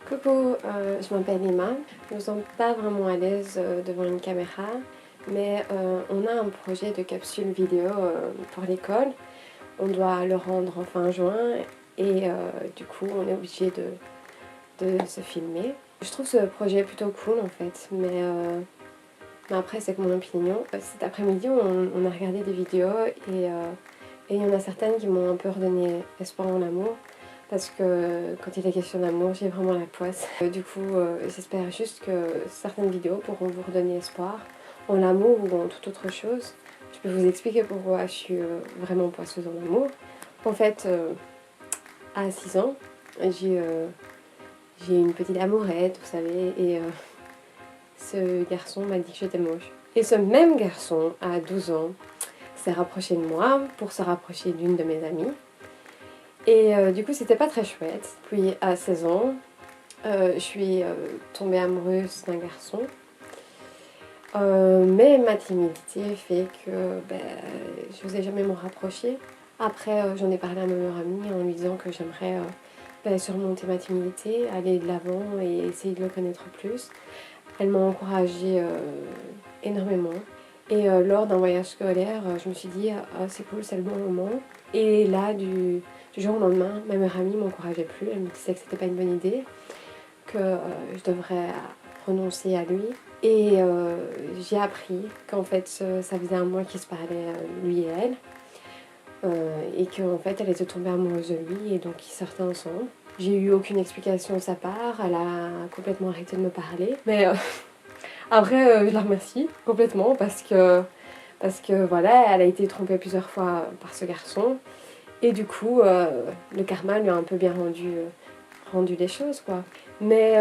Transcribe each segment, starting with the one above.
Coucou, je m'appelle Emma. Je me sens pas vraiment à l'aise devant une caméra, mais on a un projet de capsule vidéo pour l'école. On doit le rendre en fin juin et du coup on est obligé de se filmer. Je trouve ce projet plutôt cool en fait, mais après c'est que mon opinion. Cet après-midi on a regardé des vidéos et il y en a certaines qui m'ont un peu redonné espoir en l'amour. Parce que quand il est question d'amour, j'ai vraiment la poisse. Du coup, j'espère juste que certaines vidéos pourront vous redonner espoir en l'amour ou en toute autre chose. Je peux vous expliquer pourquoi je suis vraiment poisseuse en amour. En fait, à 6 ans, j'ai une petite amourette, vous savez, et ce garçon m'a dit que j'étais moche. Et ce même garçon, à 12 ans, s'est rapproché de moi pour se rapprocher d'une de mes amies. Et du coup, c'était pas très chouette. Puis à 16 ans, je suis tombée amoureuse d'un garçon. Mais ma timidité fait que je n'osais jamais m'en rapprocher. Après, j'en ai parlé à ma meilleure amie en lui disant que j'aimerais surmonter ma timidité, aller de l'avant et essayer de le connaître plus. Elle m'a encouragée énormément. Et lors d'un voyage scolaire, je me suis dit ah, c'est cool, c'est le bon moment. Et là, du jour au lendemain, ma meilleure amie ne m'encourageait plus. Elle me disait que c'était pas une bonne idée, que je devrais renoncer à lui. Et j'ai appris qu'en fait, ça faisait un mois qu'ils se parlaient, lui et elle. Et qu'en fait, elle était tombée amoureuse de lui et donc ils sortaient ensemble. J'ai eu aucune explication de sa part, elle a complètement arrêté de me parler. Mais après, je la remercie complètement parce que voilà, elle a été trompée plusieurs fois par ce garçon. Et du coup, le karma lui a un peu bien rendu les choses, quoi. Mais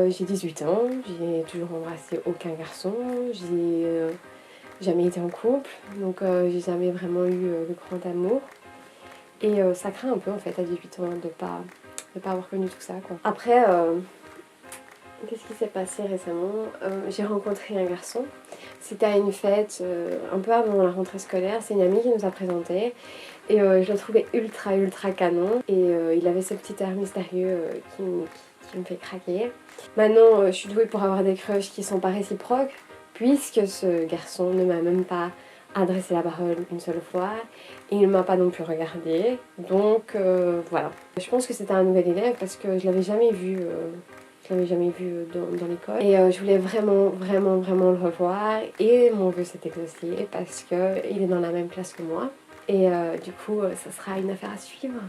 j'ai 18 ans, j'ai toujours embrassé aucun garçon, j'ai jamais été en couple, donc j'ai jamais vraiment eu le grand amour. Et ça craint un peu en fait à 18 ans de pas avoir connu tout ça, quoi. Après, qu'est-ce qui s'est passé récemment? J'ai rencontré un garçon. C'était à une fête un peu avant la rentrée scolaire. C'est une amie qui nous a présenté. Et je le trouvais ultra canon. Et il avait ce petit air mystérieux qui me fait craquer. Maintenant, je suis douée pour avoir des crushs qui sont pas réciproques. Puisque ce garçon ne m'a même pas adressé la parole une seule fois. Et il ne m'a pas non plus regardé. Donc voilà. Je pense que c'était un nouvel élève parce que je l'avais jamais vu. Je l'avais jamais vu dans l'école. Et je voulais vraiment le revoir. Et mon vœu s'est exaucé parce qu'il est dans la même classe que moi. Et du coup, ça sera une affaire à suivre.